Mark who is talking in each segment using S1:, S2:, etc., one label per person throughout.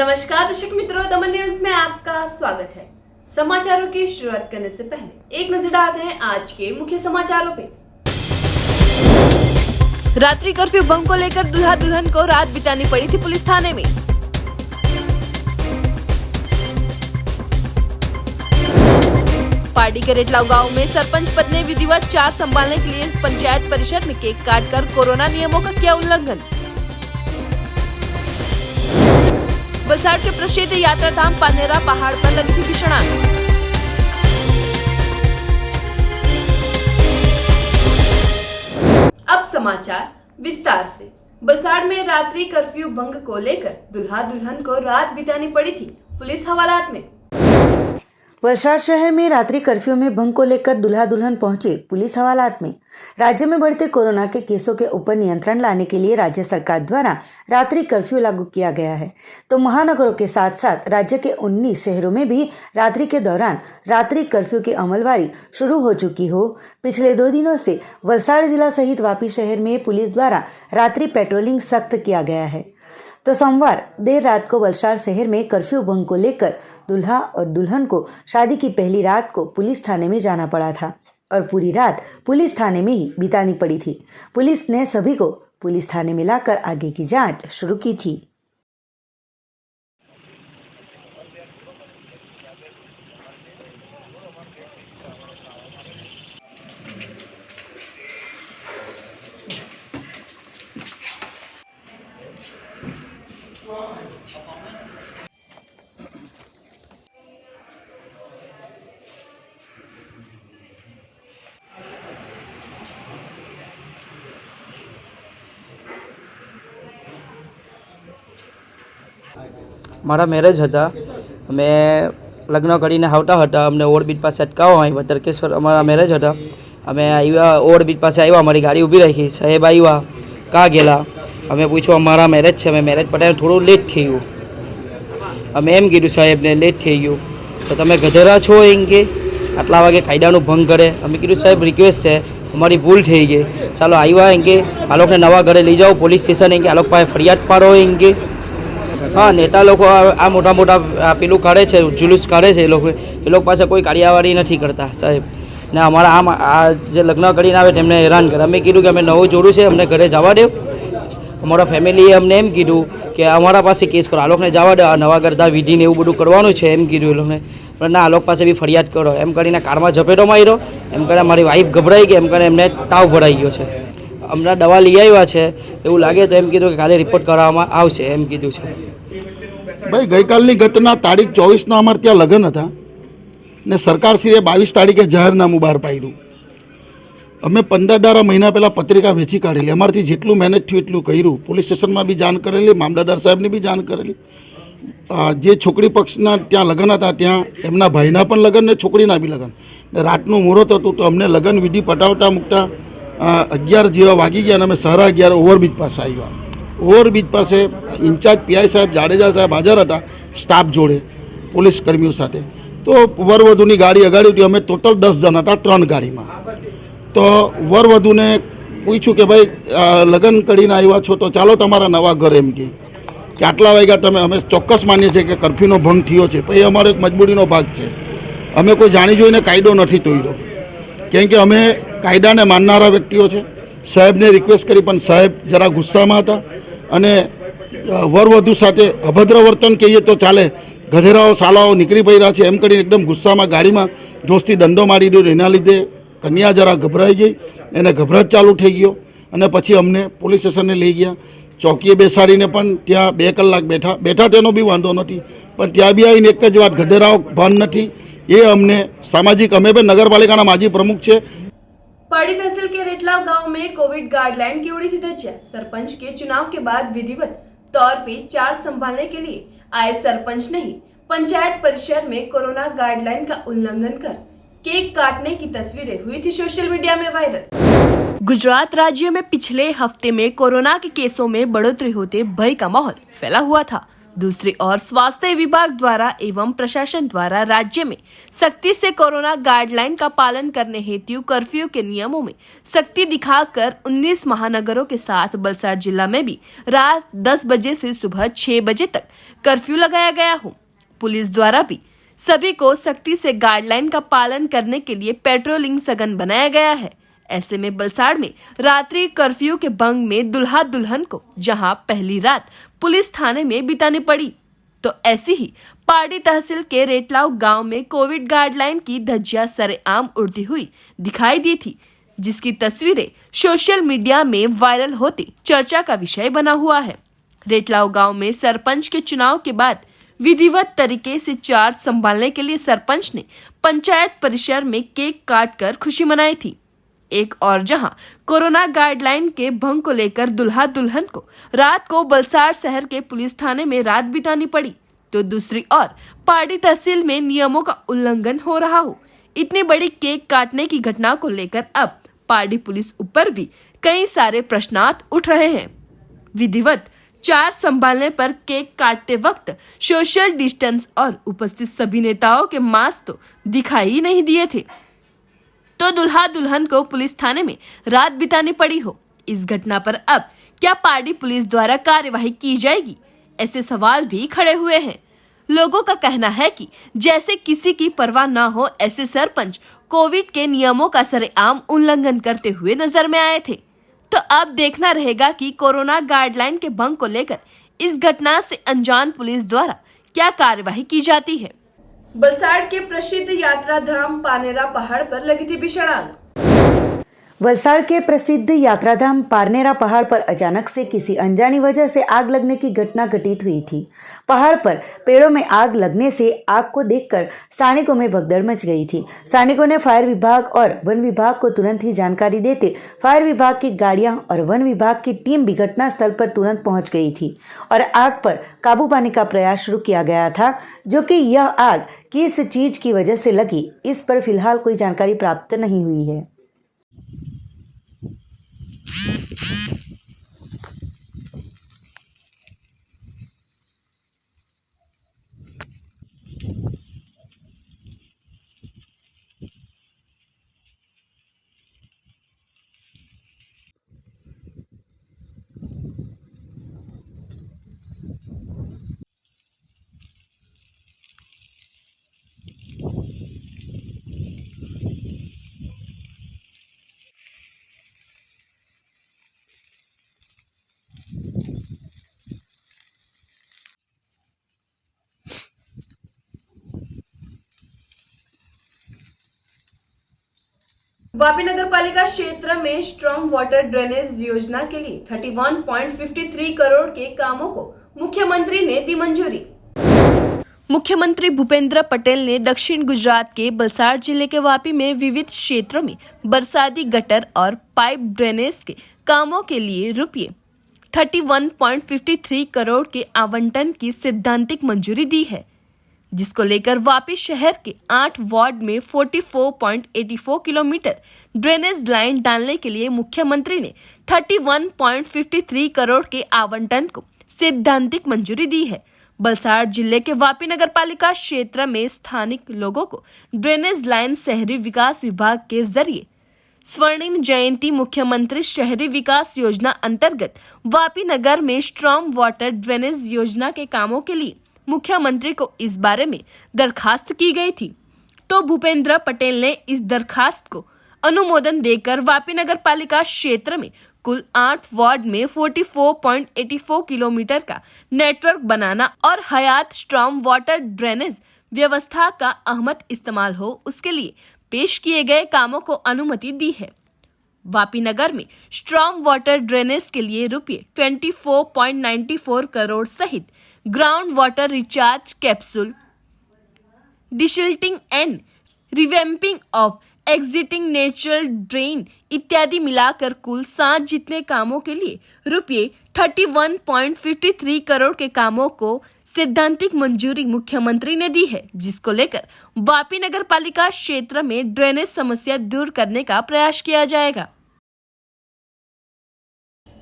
S1: नमस्कार दर्शक मित्रों, दमन न्यूज में आपका स्वागत है। समाचारों की शुरुआत करने से पहले एक नजर डालते हैं आज के मुख्य समाचारों पे। रात्रि कर्फ्यू भंग को लेकर दूल्हा दुल्हन को रात बितानी पड़ी थी पुलिस थाने में। पार्टी के रेटलाव गांव में सरपंच पद ने विधिवत चार्ज संभालने के लिए पंचायत परिषद में केक काटकर कोरोना नियमों का किया उल्लंघन। वलसाड़ के प्रसिद्ध यात्रा धाम पानेरा पहाड़ पर लगी थी भीषण आग। अब समाचार विस्तार से। वलसाड़ में रात्रि कर्फ्यू भंग को लेकर दूल्हा दुल्हन को रात बितानी पड़ी थी पुलिस हवालात में।
S2: वलसाड़ शहर में रात्रि कर्फ्यू में भंग को लेकर दूल्हा दुल्हन पहुंचे पुलिस हवालात में। राज्य में बढ़ते कोरोना के केसों के ऊपर नियंत्रण लाने के लिए राज्य सरकार द्वारा रात्रि कर्फ्यू लागू किया गया है, तो महानगरों के साथ साथ राज्य के 19 शहरों में भी रात्रि के दौरान रात्रि कर्फ्यू की अमलवारी शुरू हो चुकी हो। पिछले 2 दिनों से वलसाड़ जिला सहित वापी शहर में पुलिस द्वारा रात्रि पेट्रोलिंग सख्त किया गया है, तो सोमवार देर रात को वलसाड़ शहर में कर्फ्यू भंग को लेकर दूल्हा और दुल्हन को शादी की पहली रात को पुलिस थाने में जाना पड़ा था और पूरी रात पुलिस थाने में ही बितानी पड़ी थी। पुलिस ने सभी को पुलिस थाने में लाकर आगे की जांच शुरू की थी।
S3: મારા મેરેજ હતા, અમે લગ્ન કરીને આવતા હતા, અમને ઓવરબ્રિજ પાસે અટકાવવા આવ્યા। તરકેશ્વર અમારા મેરેજ હતા, અમે આવ્યા ઓવરબ્રિજ પાસે આવ્યા, અમારી ગાડી ઊભી રાખી, સાહેબ આવ્યા, કાં ગયેલા? અમે પૂછ્યું અમારા મેરેજ છે, અમે મેરેજ પટાઈને થોડું લેટ થઈ ગયું। અમે એમ કીધું સાહેબને લેટ થઈ ગયું તો તમે ગધેરા છો એમ કે આટલા વાગે કાયદાનું ભંગ કરે। અમે કીધું સાહેબ રિક્વેસ્ટ છે, અમારી ભૂલ થઈ ગઈ, ચાલો આવ્યા એમ કે આ લોકોને નવા ઘરે લઈ જાઓ પોલીસ સ્ટેશન એમ કે આ લોકો પાસે ફરિયાદ પાડો એમ કે। हाँ, नेता लोग आ मोटा मोटा पेलू काढ़े छे, जुलूस काढ़े छे, ए लोग पास कोई कार्यवाही नहीं करता साहेब ने। अमरा आम आ जे लग्न करीने आवे तेमने हैरान करे। अमे कीधुं के अमे नवुं जोड़ुं छे, अमने घरे जवा दो। अमारा फेमिलीए अमने एम कीधुं के अमारा पासे केस करो, आ लोकने जवा दो, नवा करता विधि ने एवुं बधुं करवानुं छे एम कीधुं ए लोकने। पण ना, आ लोक पासे बी फरियाद करो एम करीने काરમાં ઝપેટો मार्यो। एम करे मारी वाइफ गभराई गई, एम करे एमने ताव भराई गयो छे। अमने दवा लई आव्या छे, एवुं लागे तो एम कीधुं के काले रिपोर्ट कराववामां आवशे एम कीधुं छे।
S4: भाई गई कालनी घटना तारीख 24 अमर त्या लग्न था ने सरकारश्रीए 22 तारीखे जाહેરનામું बहार पाड्યું। अमे 15 महीना पहला पत्रिका वेची काढेली, अमरथी जेटलुं मेहनत थयुं एटलुं कर्युं। पुलिस स्टेशन में भी जाण करेली, मामलतदार साहेब ने भी जाण करेली। जे छोकरी पक्षना त्यां लग्न था त्यां एमना भाईना पण लग्न ने छोकरीना भी लग्न ने रातनुं मुहूर्त हतुं, तो अमने लग्न विधि पटावता मुकता 11 जेवा वागी गया। अमे 11:30 ओवरब्रिज पासे आव्या। ओवरब्रिज पास इंचार्ज पीआई साहेब जाडेजा साहेब हाजर था स्टाफ जोड़े पुलिस कर्मीओ साथे। तो वरवधुनी गाड़ी अगाड़ी थी, अमे टोटल 10 जन था 3 गाड़ी में। तो वरवधु ने पूछ्યું કે भाई लग्न करीने आव्या छो तो चालो तमारा नवा घर एम के आटला वाग्या तमे। अमे चोक्कस मानीए छीए के कर्फ्यूनो भंग थयो छे, पण ए अमारो एक मजबूरीनो भाग छे। अमे कोई जाणी जोईने कायदो नथी तोड्यो, केम के अमे कायदाने माननारा व्यक्तिओ छे। साहेबने रिक्वेस्ट करी पण साहेब जरा गुस्सामां हता अने वरवधु साथे अभद्र वर्तन कहीए तो चाले, गधेराओ सालाओ निकली पड्या छे एम करीने एकदम गुस्सामां गाड़ीमां दोस्ती दंडो मारी दीधो। एना लीधे कन्या जरा गभराई गई, एने गभराट चालू थई गयो अने पछी अमने पोलीस स्टेशने लई गया। चौकीए बेसाडीने पण त्यां 2 कलाक बैठा तेनो बी वांधो नथी, पण त्यां बी आवीने एक ज वात गधेराओ भान नथी। ए अमने सामाजिक, अमे पण नगरपालिकाना माजी प्रमुख छे।
S1: पाड़ी तहसील के रेटलाव गांव में कोविड गाइडलाइन की उड़ी थी धज्जियां। सरपंच के चुनाव के बाद विधिवत तौर पे चार्ज संभालने के लिए आए सरपंच ने ही पंचायत परिषद में कोरोना गाइडलाइन का उल्लंघन कर केक काटने की तस्वीरें हुई थी सोशल मीडिया में वायरल। गुजरात राज्य में पिछले हफ्ते में कोरोना के केसों में बढ़ोतरी होते भय का माहौल फैला हुआ था। दूसरी ओर स्वास्थ्य विभाग द्वारा एवं प्रशासन द्वारा राज्य में सख्ती से कोरोना गाइडलाइन का पालन करने हेतु कर्फ्यू के नियमों में सख्ती दिखाकर 19 महानगरों के साथ वलसाड़ जिला में भी रात 10 बजे से सुबह 6 बजे तक कर्फ्यू लगाया गया हो। पुलिस द्वारा भी सभी को सख्ती से गाइडलाइन का पालन करने के लिए पेट्रोलिंग सघन बनाया गया है। ऐसे में वलसाड़ में रात्रि कर्फ्यू के भंग में दुल्हा दुल्हन को जहां पहली रात पुलिस थाने में बितानी पड़ी, तो ऐसी ही पारडी तहसील के रेटलाव गांव में कोविड गाइडलाइन की धज्जियां सरेआम उड़ती हुई दिखाई दी थी, जिसकी तस्वीरें सोशल मीडिया में वायरल होती चर्चा का विषय बना हुआ है। रेटलाव गांव में सरपंच के चुनाव के बाद विधिवत तरीके से चार्ज संभालने के लिए सरपंच ने पंचायत परिसर में केक काटकर खुशी मनाई थी। एक और जहां कोरोना गाइडलाइन के भंग को लेकर दुल्हा दुल्हन को रात को वलसाड़ शहर के पुलिस थाने में रात बितानी पड़ी, तो दूसरी ओर पारडी तहसील में नियमों का उल्लंघन हो रहा हो। इतनी बड़ी केक काटने की घटना को लेकर अब पारडी पुलिस ऊपर भी कई सारे प्रश्नार्थ उठ रहे हैं। विधिवत चार्ज संभालने पर केक काटते वक्त सोशल डिस्टेंस और उपस्थित सभी नेताओं के मास्क तो दिखाई ही नहीं दिए थे, तो दुल्हा दुल्हन को पुलिस थाने में रात बितानी पड़ी हो। इस घटना पर अब क्या पारडी पुलिस द्वारा कार्यवाही की जाएगी, ऐसे सवाल भी खड़े हुए हैं। लोगों का कहना है कि जैसे किसी की परवाह न हो, ऐसे सरपंच कोविड के नियमों का सरेआम उल्लंघन करते हुए नजर में आए थे। तो अब देखना रहेगा कि कोरोना गाइडलाइन के भंग को लेकर इस घटना से अनजान पुलिस द्वारा क्या कार्यवाही की जाती है। वलसाड़ के प्रसिद्ध यात्रा धाम पानेरा पहाड़ पर लगी थी भीषण आग।
S2: वलसाड़ के प्रसिद्ध यात्राधाम पारनेरा पहाड़ पर अचानक से किसी अनजानी वजह से आग लगने की घटना घटित हुई थी। पहाड़ पर पेड़ों में आग लगने से आग को देखकर स्थानिकों में भगदड़ मच गई थी। स्थानिकों ने फायर विभाग और वन विभाग को तुरंत ही जानकारी देते फायर विभाग की गाड़ियां और वन विभाग की टीम भी घटनास्थल पर तुरंत पहुंच गई थी और आग पर काबू पाने का प्रयास शुरू किया गया था। जो कि यह आग किस चीज की वजह से लगी, इस पर फिलहाल कोई जानकारी प्राप्त नहीं हुई है।
S1: वापी नगर पालिका क्षेत्र में स्ट्रॉम वाटर ड्रेनेज योजना के लिए 31.53 करोड़ के कामों को मुख्यमंत्री ने दी मंजूरी। मुख्यमंत्री भूपेंद्र पटेल ने दक्षिण गुजरात के वलसाड़ जिले के वापी में विविध क्षेत्रों में बरसाती गटर और पाइप ड्रेनेज के कामों के लिए रुपये 31.53 करोड़ के आवंटन की सैद्धांतिक मंजूरी दी है, जिसको लेकर वापी शहर के 8 वार्ड में 44.84 किलोमीटर ड्रेनेज लाइन डालने के लिए मुख्यमंत्री ने 31.53 करोड़ के आवंटन को सैद्धांतिक मंजूरी दी है। वलसाड़ जिले के वापी नगर पालिका क्षेत्र में स्थानिक लोगों को ड्रेनेज लाइन शहरी विकास विभाग के जरिए स्वर्णिम जयंती मुख्यमंत्री शहरी विकास योजना अंतर्गत वापी नगर में स्ट्रॉम वाटर ड्रेनेज योजना के कामों के लिए मुख्यमंत्री को इस बारे में दरखास्त की गई थी, तो भूपेंद्र पटेल ने इस दरखास्त को अनुमोदन देकर वापी नगर पालिका क्षेत्र में कुल 8 वार्ड में 44.84 किलोमीटर का नेटवर्क बनाना और हयात स्ट्रॉम वाटर ड्रेनेज व्यवस्था का अहमद इस्तेमाल हो, उसके लिए पेश किए गए कामों को अनुमति दी है। वापी नगर में स्ट्रॉम वाटर ड्रेनेज के लिए रुपये 24.94 करोड़ सहित ground water recharge capsule, desilting and revamping of exiting natural drain इत्यादि मिलाकर कुल 7 जितने कामों के लिए रुपये 31.53 करोड़ के कामों को सैद्धांतिक मंजूरी मुख्यमंत्री ने दी है, जिसको लेकर वापी नगर पालिका क्षेत्र में ड्रेनेज समस्या दूर करने का प्रयास किया जाएगा।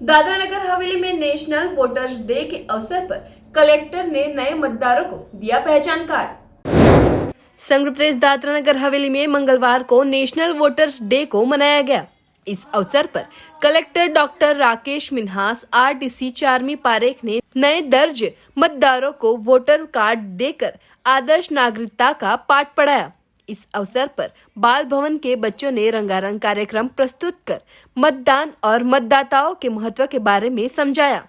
S1: दादरा नगर हवेली में नेशनल वोटर्स डे के अवसर पर कलेक्टर ने नए मतदारों को दिया पहचान कार्ड। संघ प्रेस दादरा नगर हवेली में मंगलवार को नेशनल वोटर्स डे को मनाया गया। इस अवसर पर collector doctor Rakesh Minhas RTC Charmi Parekh ने नए दर्ज मतदारों को वोटर कार्ड देकर आदर्श नागरिकता का पाठ पढ़ाया। इस अवसर पर बाल भवन के बच्चों ने रंगारंग कार्यक्रम प्रस्तुत कर मतदान और मतदाताओं के महत्व के बारे में समझाया।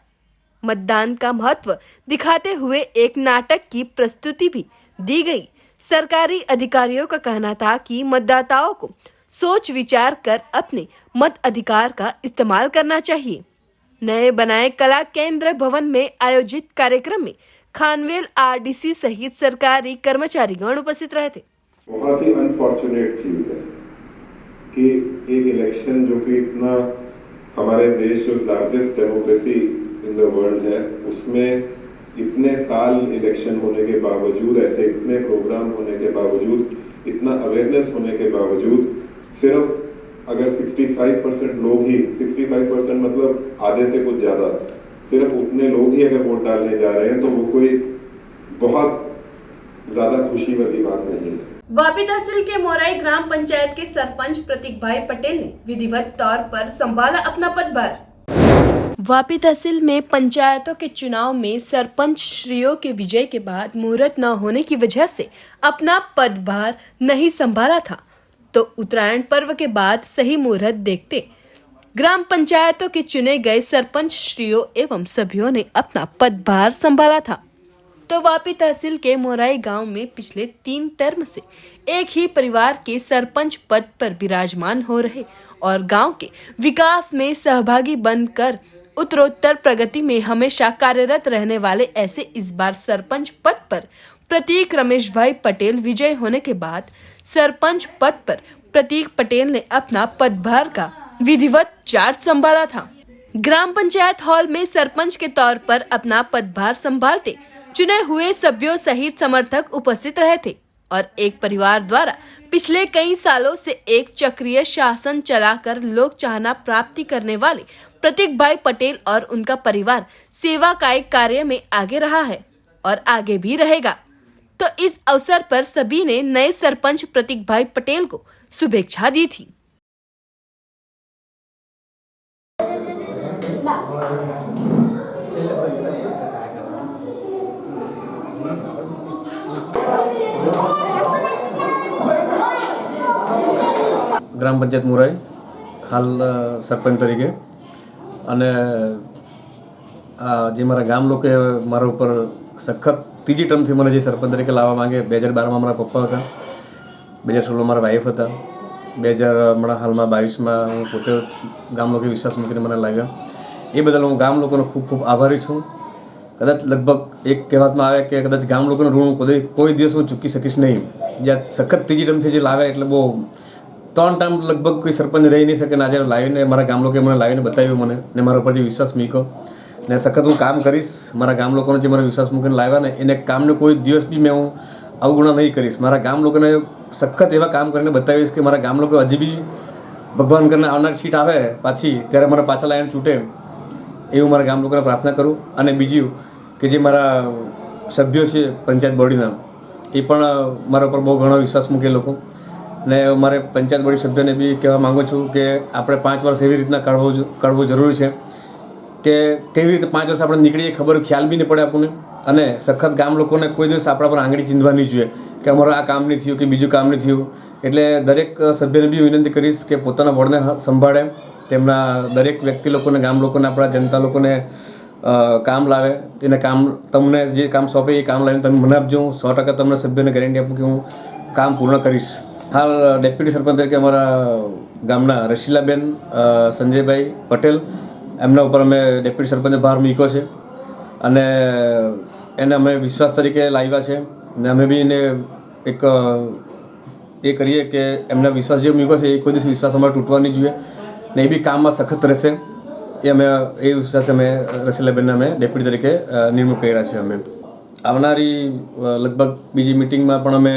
S1: मतदान का महत्व दिखाते हुए एक नाटक की प्रस्तुति भी दी गई। सरकारी अधिकारियों का कहना था कि मतदाताओं को सोच विचार कर अपने मत अधिकार का इस्तेमाल करना चाहिए। नए बनाए कला केंद्र भवन में आयोजित कार्यक्रम में खानवेल आरडीसी सहित सरकारी कर्मचारीगण उपस्थित रहे थे।
S5: बहुत ही अनफॉर्चुनेट चीज है कि एक इलेक्शन जो कि इतना हमारे देश जो largest democracy in the world है, उसमें इतने साल इलेक्शन होने के बावजूद, ऐसे इतने प्रोग्राम होने के बावजूद, इतना अवेयरनेस होने के बावजूद सिर्फ अगर 65% लोग ही, 65% मतलब आधे से कुछ ज्यादा, सिर्फ उतने लोग ही अगर वोट डालने जा रहे हैं तो वो कोई बहुत ज्यादा खुशी वाली बात नहीं है।
S1: वापी तहसील के मोराई ग्राम पंचायत के सरपंच प्रतीक भाई पटेल ने विधिवत तौर पर संभाला अपना पदभार। वापी तहसील में पंचायतों के चुनाव में सरपंच श्रियों के विजय के बाद मुहूर्त न होने की वजह से अपना पदभार नहीं संभाला था, तो उत्तरायण पर्व के बाद सही मुहूर्त देखते ग्राम पंचायतों के चुने गए सरपंच श्रियों एवं सभ्यों ने अपना पदभार संभाला था। तो वापी तहसील के मोराई गांव में पिछले 3 टर्म से एक ही परिवार के सरपंच पद पर विराजमान हो रहे और गांव के विकास में सहभागी बनकर उत्तरोत्तर प्रगति में हमेशा कार्यरत रहने वाले ऐसे इस बार सरपंच पद पर प्रतीक रमेश भाई पटेल विजय होने के बाद सरपंच पद पर प्रतीक पटेल ने अपना पदभार का विधिवत चार्ज संभाला था। ग्राम पंचायत हॉल में सरपंच के तौर पर अपना पदभार संभालते चुने हुए सभ्यों सहित समर्थक उपस्थित रहे थे और एक परिवार द्वारा पिछले कई सालों से एक चक्रीय शासन चलाकर लोक चाहना प्राप्ति करने वाले प्रतीक भाई पटेल और उनका परिवार सेवा कायिक कार्य में आगे रहा है और आगे भी रहेगा। तो इस अवसर पर सभी ने नए सरपंच प्रतीक भाई पटेल को शुभेच्छा दी थी।
S6: ગ્રામ પંચાયત મોરાઈ હાલ સરપંચ તરીકે અને જે મારા ગામ લોકોએ મારા ઉપર સખત ત્રીજી ટર્મથી મને જે સરપંચ તરીકે લાવવા માંગે 2012માં મારા પપ્પા હતા, 2016માં મારા વાઈફ હતા, 2000 હાલમાં 22માં હું પોતે ગામ લોકોએ વિશ્વાસ મૂકીને મને લાવ્યા। એ બદલ હું ગામ લોકોનો ખૂબ ખૂબ આભારી છું। કદાચ લગભગ એક કહેવતમાં આવે કે કદાચ ગામ લોકોનું ઋણ કોઈ દિવસ હું ચૂકી શકીશ નહીં। જ્યાં સખત ત્રીજી ટર્મથી જે લાવ્યા એટલે બહુ 3 टाइम लगभग कोई सरपंच रही नहीं सके। आज लावीने मारा गाम लोग मैंने लावीने बताव्યું મને ને મારા પર જે વિશ્વાસ મૂક્યો ને સખત હું કામ કરીશ। મારા ગામ લોકોને જે મારા વિશ્વાસ મૂકીને લાવ્યા ને એને કામને કોઈ દિવસ બી મેં હું અવગુણા નહીં કરીશ। મારા ગામ લોકોને સખત એવા કામ કરીને બતાવીશ કે મારા ગામ લોકો હજી બી ભગવાન કરીને આવનાર સીટ આવે પાછી ત્યારે મારા પાછા લાઈને છૂટે એવું મારા ગામ લોકોને પ્રાર્થના કરું। અને બીજું કે જે મારા સભ્યો છે પંચાયત બોડીના એ પણ મારા ઉપર બહુ ઘણો વિશ્વાસ મૂકે લોકો ને મારે પંચાયત બોડી સભ્યોને બી કહેવા માગું છું કે આપણે 5 વર્ષ એવી રીતના કાઢવું જરૂરી છે કે કેવી રીતે 5 વર્ષ આપણે નીકળીએ ખબર ખ્યાલ બી નહીં પડે આપણને। અને સખત ગામ લોકોને કોઈ દિવસ આપણા પર આંગળી ચીંધવા નહીં જોઈએ કે અમારું આ કામ નહીં થયું કે બીજું કામ નહીં થયું। એટલે દરેક સભ્યને બી વિનંતી કરીશ કે પોતાના વોર્ડને સંભાળે, તેમના દરેક વ્યક્તિ લોકોને, ગામ લોકોને, આપણા જનતા લોકોને કામ લાવે। એને કામ તમને જે કામ સોંપે એ કામ લાવીને તમે મને આપજો। હું 100% તમને સભ્યને ગેરંટી આપું કે હું કામ પૂર્ણ કરીશ। હાલ ડેપ્યુટી સરપંચ તરીકે અમારા ગામના રશીલાબેન સંજયભાઈ પટેલ એમના ઉપર અમે ડેપ્યુટી સરપંચે ભાર મૂક્યો છે અને એને અમે વિશ્વાસ તરીકે લાવ્યા છે ને અમે બી એને એક એ કરીએ કે એમના વિશ્વાસ જે મૂક્યો છે એ કોઈ દિવસ વિશ્વાસ અમારે તૂટવા નહીં જોઈએ ને એ બી કામમાં સખત રહેશે। એ અમે એ વિશ્વાસ અમે રશીલાબેનને અમે ડેપ્યુટી તરીકે નિમણૂક કર્યા છે। અમે આવનારી લગભગ બીજી મિટિંગમાં પણ અમે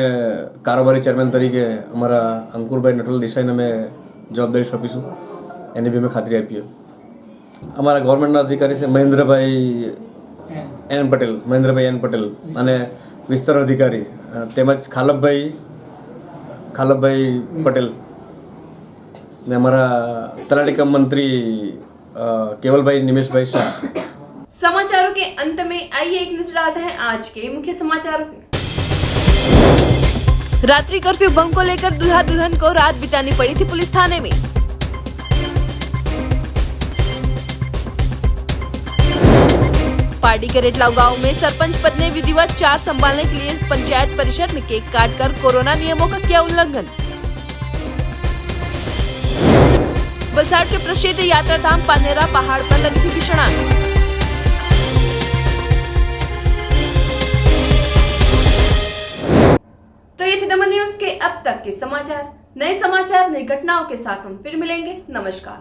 S6: કારોબારી ચેરમેન તરીકે અમારા અંકુરભાઈ નટવલ દેસાઈને અમે જવાબદારી સોંપીશું, એની બી અમે ખાતરી આપીએ। અમારા ગવર્મેન્ટના અધિકારી છે મહેન્દ્રભાઈ એન પટેલ અને વિસ્તાર અધિકારી તેમજ ખાલબભાઈ પટેલ ને અમારા તલાટી કમ મંત્રી કેવલભાઈ નિમેશભાઈ શાહ।
S1: समाचारों के अंत में आइए एक नजर डालते हैं आज के मुख्य समाचारों पे। रात्रि कर्फ्यू भंग को लेकर दूल्हा दुल्हन को रात बितानी पड़ी थी पुलिस थाने में। पार्टी के रेटलाव गांव में सरपंच पद ने विधिवत चार्ज संभालने के लिए पंचायत परिसर में केक काटकर कोरोना नियमों का किया उल्लंघन। वलसाड के प्रसिद्ध यात्रा धाम पानेरा पहाड़ पर लगी थी भीषण आग। तो ये थे दमन न्यूज के अब तक के समाचार। नए समाचार नई घटनाओं के साथ हम फिर मिलेंगे। नमस्कार।